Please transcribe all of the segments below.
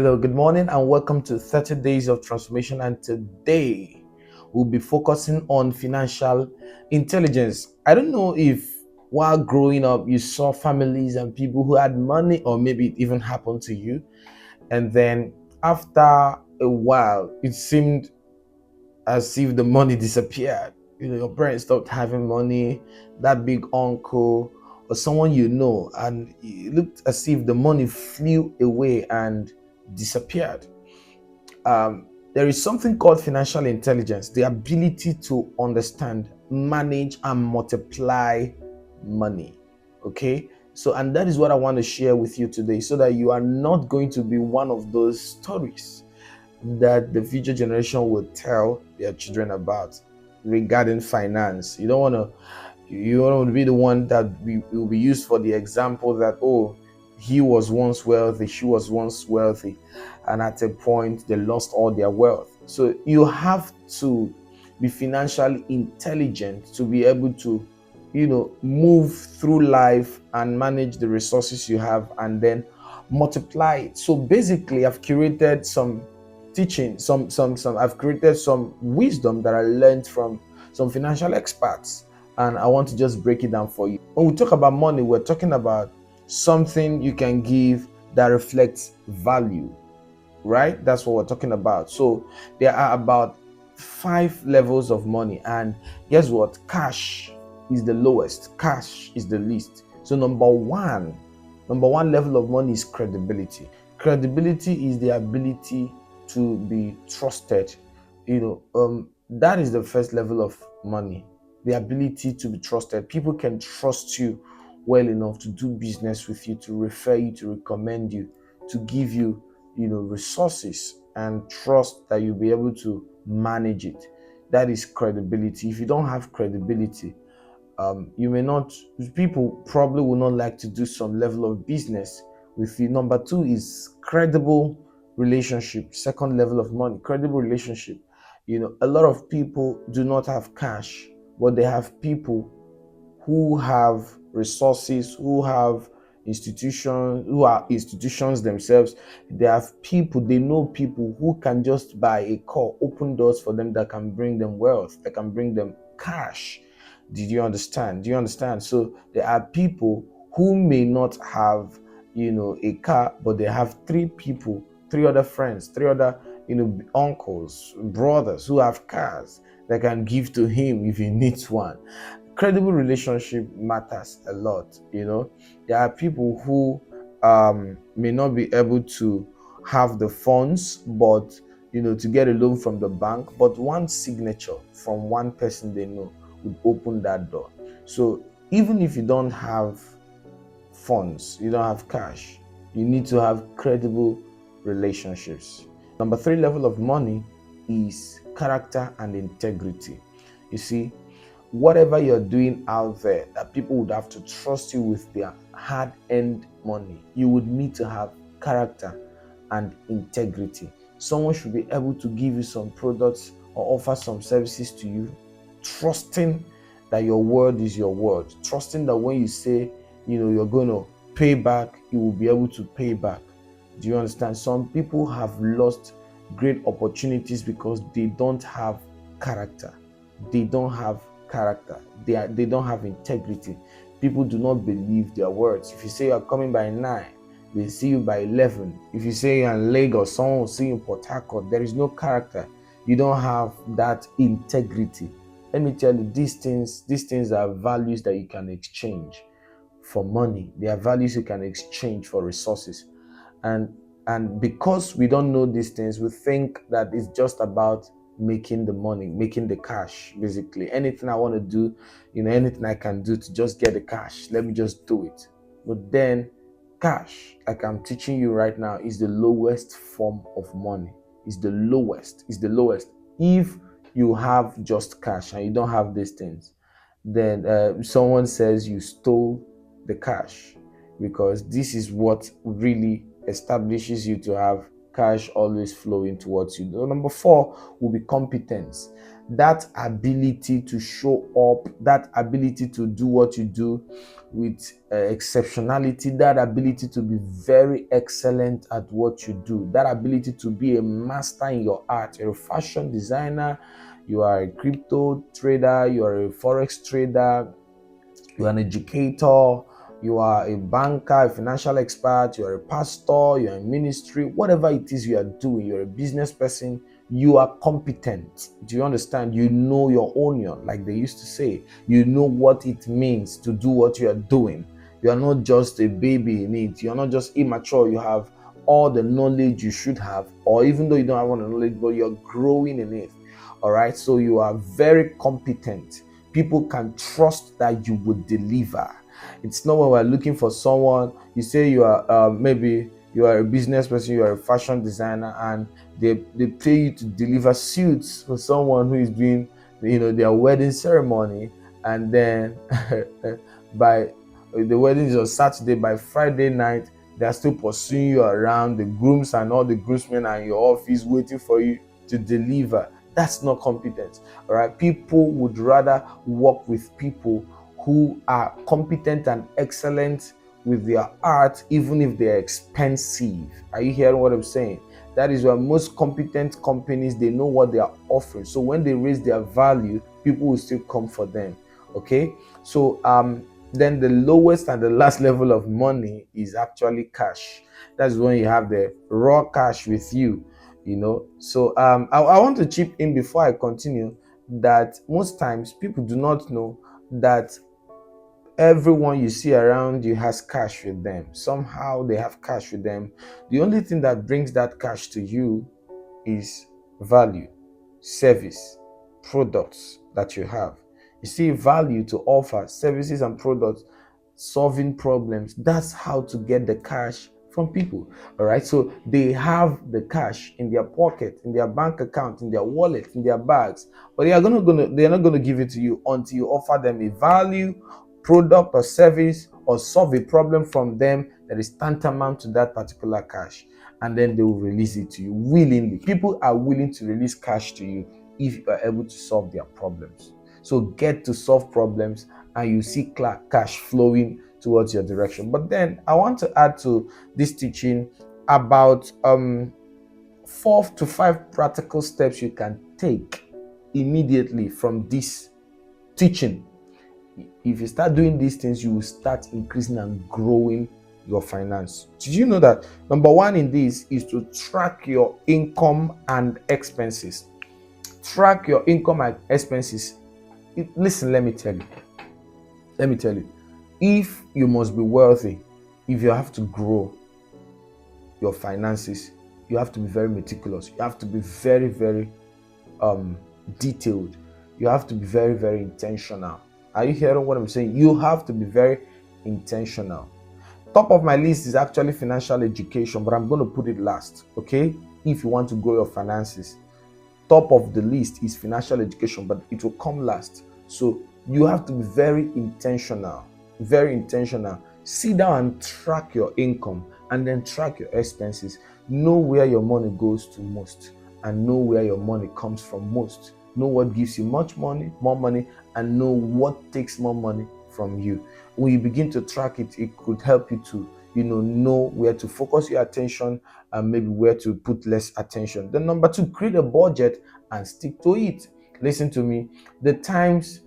Hello, good morning, and welcome to 30 Days of Transformation. And today we'll be focusing on financial intelligence. I don't know if while growing up you saw families and people who had money, or maybe it even happened to you, and then after a while it seemed as if the money disappeared. Your parents stopped having money, that big uncle or someone and it looked as if the money flew away and disappeared. There is something called financial intelligence, the ability to understand, manage, and multiply money. Okay. So, and that is what I want to share with you today, so that you are not going to be one of those stories that the future generation will tell their children about regarding finance. You don't want to be the one that will be used for the example that, oh, he was once wealthy, she was once wealthy, and at a point they lost all their wealth. So you have to be financially intelligent to be able to move through life and manage the resources you have and then multiply it. So basically, I've curated some teaching, I've created some wisdom that I learned from some financial experts, and I want to just break it down for you. When we talk about money, we're talking about something you can give that reflects value, right? That's what we're talking about. So there are about 5 levels of money, and guess what? Cash is the lowest, cash is the least. So number one level of money is credibility. Credibility is the ability to be trusted. That is the first level of money, the ability to be trusted. People can trust you well enough to do business with you, to refer you, to recommend you, to give you resources, and trust that you'll be able to manage it. That is credibility. If you don't have credibility, you may not, people probably will not like to do some level of business with you. Number 2 is credible relationship. Second level of money, credible relationship. A lot of people do not have cash, but they have people who have resources, who have institutions, who are institutions themselves. They have people, they know people who can just by a call open doors for them, that can bring them wealth, that can bring them cash. Did you understand? Do you understand? So there are people who may not have a car, but they have 3 people, 3 other friends, 3 other uncles, brothers who have cars that can give to him if he needs one. Credible relationship matters a lot. There are people who may not be able to have the funds, but to get a loan from the bank, but one signature from one person they know would open that door. So even if you don't have funds, you don't have cash, you need to have credible relationships. Number 3 level of money is character and integrity. You see, whatever you're doing out there that people would have to trust you with their hard-earned money, you would need to have character and integrity. Someone should be able to give you some products or offer some services to you, trusting that your word is your word, trusting that when you say you're going to pay back, you will be able to pay back. Do you understand? Some people have lost great opportunities because they don't have character. They don't have character. They don't have integrity. People do not believe their words. If you say you're coming by 9, they see you by 11. If you say you're in Lagos, someone will see you in Port Harcourt. There is no character. You don't have that integrity. Let me tell you, these things are values that you can exchange for money. They are values you can exchange for resources. And because we don't know these things, we think that it's just about making the money, making the cash. Basically, anything I want to do, anything I can do to just get the cash, let me just do it. But then cash, like I'm teaching you right now, is the lowest form of money. It's the lowest. If you have just cash and you don't have these things, then someone says you stole the cash, because this is what really establishes you to have cash always flowing towards you. Number 4 will be competence. that ability to show up, that ability to do what you do with exceptionality, that ability to be very excellent at what you do, that ability to be a master in your art. You're a fashion designer, you are a crypto trader, you are a forex trader, you're an educator, you are a banker, a financial expert, you're a pastor, you're in ministry, whatever it is you are doing, you're a business person, you are competent. Do you understand? You know your onion, like they used to say. You know what it means to do what you are doing. You are not just a baby in it. You're not just immature. You have all the knowledge you should have, or even though you don't have all the knowledge, but you're growing in it. All right. So you are very competent. People can trust that you will deliver. It's not when we're looking for someone. You say you are maybe you are a business person, you are a fashion designer, and they pay you to deliver suits for someone who is doing their wedding ceremony, and then by the wedding is on Saturday, by Friday night they are still pursuing you around. The grooms and all the groomsmen are in your office waiting for you to deliver. That's not competence. All right, people would rather work with people who are competent and excellent with their art, even if they're expensive. Are you hearing what I'm saying? That is why most competent companies, they know what they are offering. So when they raise their value, people will still come for them. Okay. So then the lowest and the last level of money is actually cash. That's when you have the raw cash with you. So I want to chip in before I continue that most times people do not know that everyone you see around you has cash with them. Somehow they have cash with them. The only thing that brings that cash to you is value, service, products that you have. You see, value to offer, services and products, solving problems. That's how to get the cash from people. All right. So they have the cash in their pocket, in their bank account, in their wallet, in their bags, but they're not gonna give it to you until you offer them a value, product or service, or solve a problem from them that is tantamount to that particular cash, and then they will release it to you willingly. People are willing to release cash to you if you are able to solve their problems. So get to solve problems and you see cash flowing towards your direction. But then I want to add to this teaching about 4 to 5 practical steps you can take immediately from this teaching. If you start doing these things, you will start increasing and growing your finance. Did you know that number one in this is to track your income and expenses? Track your income and expenses. Listen, let me tell you, if you must be wealthy, if you have to grow your finances, you have to be very meticulous. You have to be very, very detailed. You have to be very, very intentional. Are you hearing what I'm saying? You have to be very intentional. Top of my list is actually financial education, but I'm going to put it last, okay? If you want to grow your finances, top of the list is financial education, but it will come last. So you have to be very intentional, very intentional. Sit down and track your income and then track your expenses. Know where your money goes to most and know where your money comes from most. Know what gives you much money, more money, and know what takes more money from you. When you begin to track it, it could help you to know where to focus your attention and maybe where to put less attention. Then number 2, create a budget and stick to it. Listen to me. The times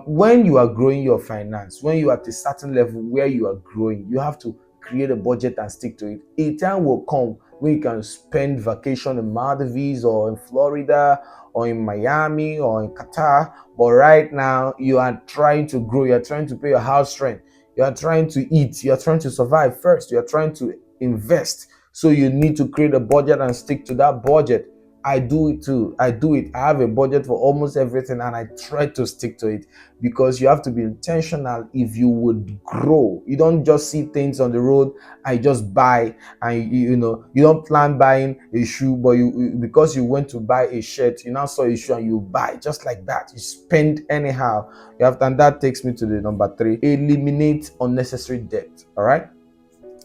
when you are growing your finance, when you are at a certain level where you are growing, you have to create a budget and stick to it. A time will come when you can spend vacation in Maldives or in Florida or in Miami or in Qatar. But right now, you are trying to grow. You are trying to pay your house rent. You are trying to eat. You are trying to survive first. You are trying to invest. So you need to create a budget and stick to that budget. I do it too. I do it. I have a budget for almost everything and I try to stick to it because you have to be intentional if you would grow. You don't just see things on the road and just buy, and you don't plan buying a shoe, but because you went to buy a shirt, you now saw a shoe and you buy just like that. You spend anyhow. And that takes me to the number 3. Eliminate unnecessary debt. All right.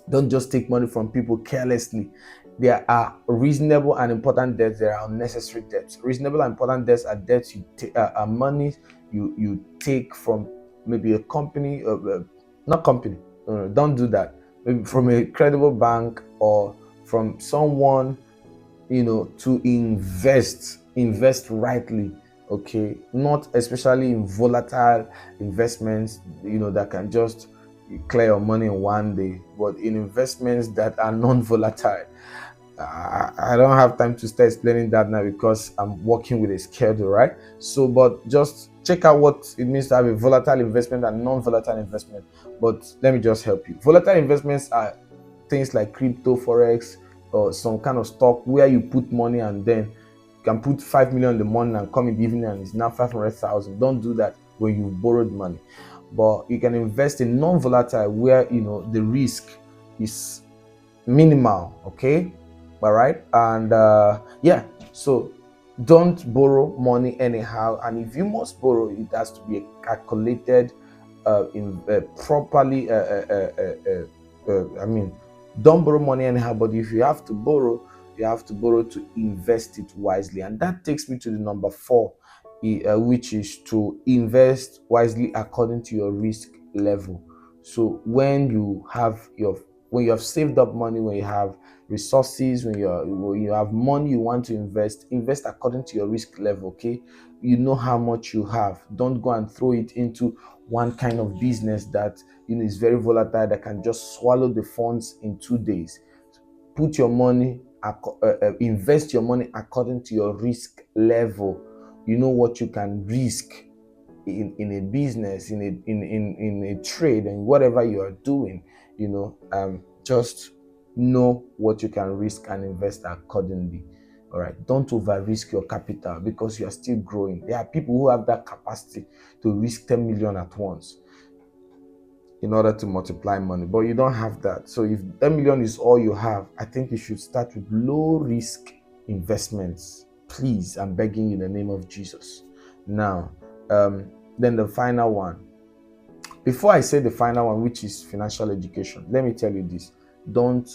Don't just take money from people carelessly. There are reasonable and important debts. There are unnecessary debts. Reasonable and important debts are debts are money you take from maybe a company, not company. No, no, don't do that. Maybe from a credible bank or from someone, to invest rightly. Okay, not especially in volatile investments, that can just clear your money in one day, but in investments that are non-volatile. I don't have time to start explaining that now because I'm working with a schedule, right? So, but just check out what it means to have a volatile investment and non-volatile investment. But let me just help you. Volatile investments are things like crypto, forex, or some kind of stock where you put money and then you can put 5 million in the morning and come in the evening and it's now 500,000. Don't do that when you borrowed money. But you can invest in non-volatile where the risk is minimal. Okay, all right, and yeah, so don't borrow money anyhow, and if you must borrow, it has to be calculated in properly I mean, don't borrow money anyhow, but if you have to borrow, you have to borrow to invest it wisely. And that takes me to the number 4, which is to invest wisely according to your risk level. So when you have saved up money, when you have resources, when you have money you want to invest according to your risk level. Okay, you know how much you have. Don't go and throw it into one kind of business that is very volatile, that can just swallow the funds in 2 days. Put your money, invest your money according to your risk level. You know what you can risk in a business, in a trade, and whatever you are doing. Just know what you can risk and invest accordingly. All right, don't over risk your capital because you are still growing. There are people who have that capacity to risk 10 million at once in order to multiply money, but you don't have that. So if 10 million is all you have, I think you should start with low risk investments. Please, I'm begging you in the name of Jesus. Now, then the final one. Before I say the final one, which is financial education, let me tell you this. Don't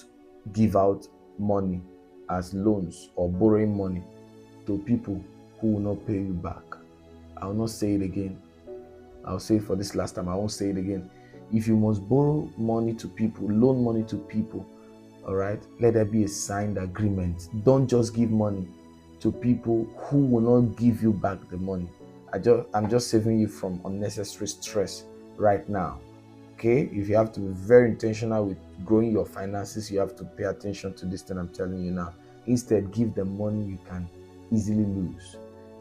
give out money as loans or borrowing money to people who will not pay you back. I will not say it again. I'll say it for this last time. I won't say it again. If you must borrow money to people, loan money to people, all right, let there be a signed agreement. Don't just give money to people who will not give you back the money. I'm just saving you from unnecessary stress right now. Okay, if you have to be very intentional with growing your finances, you have to pay attention to this thing I'm telling you now. Instead, give them money you can easily lose.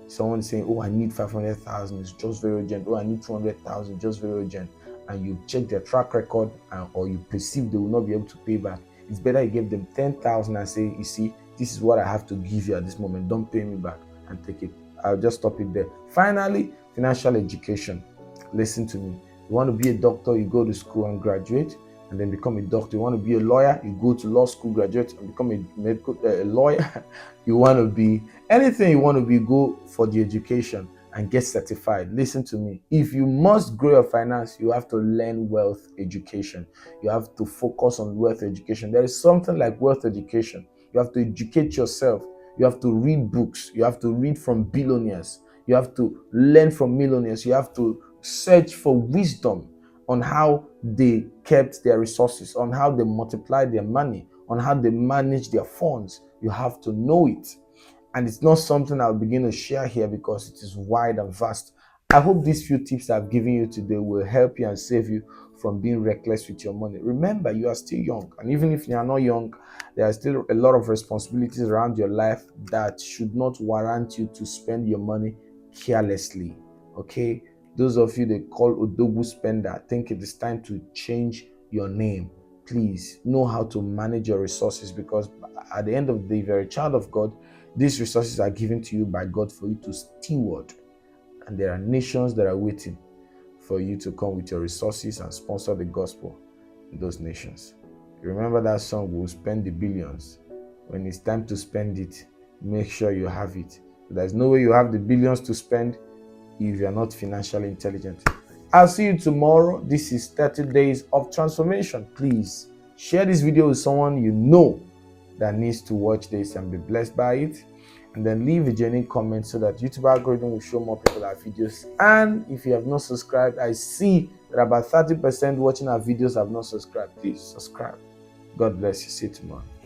Someone saying, "Oh, I need 500,000. It's just very urgent. Oh, I need 200,000. Just very urgent." And you check their track record, or you perceive they will not be able to pay back. It's better you give them 10,000 and say, "You see, this is what I have to give you at this moment. Don't pay me back," and take it. I'll just stop it there. Finally, financial education. Listen to me. You want to be a doctor, you go to school and graduate and then become a doctor. You want to be a lawyer, you go to law school, graduate and become a lawyer. You want to be anything you want to be, go for the education and get certified. Listen to me. If you must grow your finance, you have to learn wealth education. You have to focus on wealth education. There is something like wealth education. You have to educate yourself. You have to read books. You have to read from billionaires. You have to learn from millionaires. You have to search for wisdom on how they kept their resources, on how they multiplied their money, on how they manage their funds. You have to know it. And it's not something I'll begin to share here because it is wide and vast. I hope these few tips I've given you today will help you and save you from being reckless with your money. Remember, you are still young, and even if you are not young, there are still a lot of responsibilities around your life that should not warrant you to spend your money carelessly. Okay? Those of you they call Odogu spender, I think it is time to change your name. Please know how to manage your resources, because at the end of the day, if you're a child of God, these resources are given to you by God for you to steward. And there are nations that are waiting for you to come with your resources and sponsor the gospel in those nations. Remember that song, "We'll spend the billions." When it's time to spend it, make sure you have it. There's no way you have the billions to spend if you're not financially intelligent. I'll see you tomorrow. This is 30 Days of Transformation. Please share this video with someone you know that needs to watch this and be blessed by it. And then leave a genuine comment so that YouTube algorithm will show more people our videos. And if you have not subscribed, I see that about 30% watching our videos have not subscribed. Please subscribe. God bless you. See you tomorrow.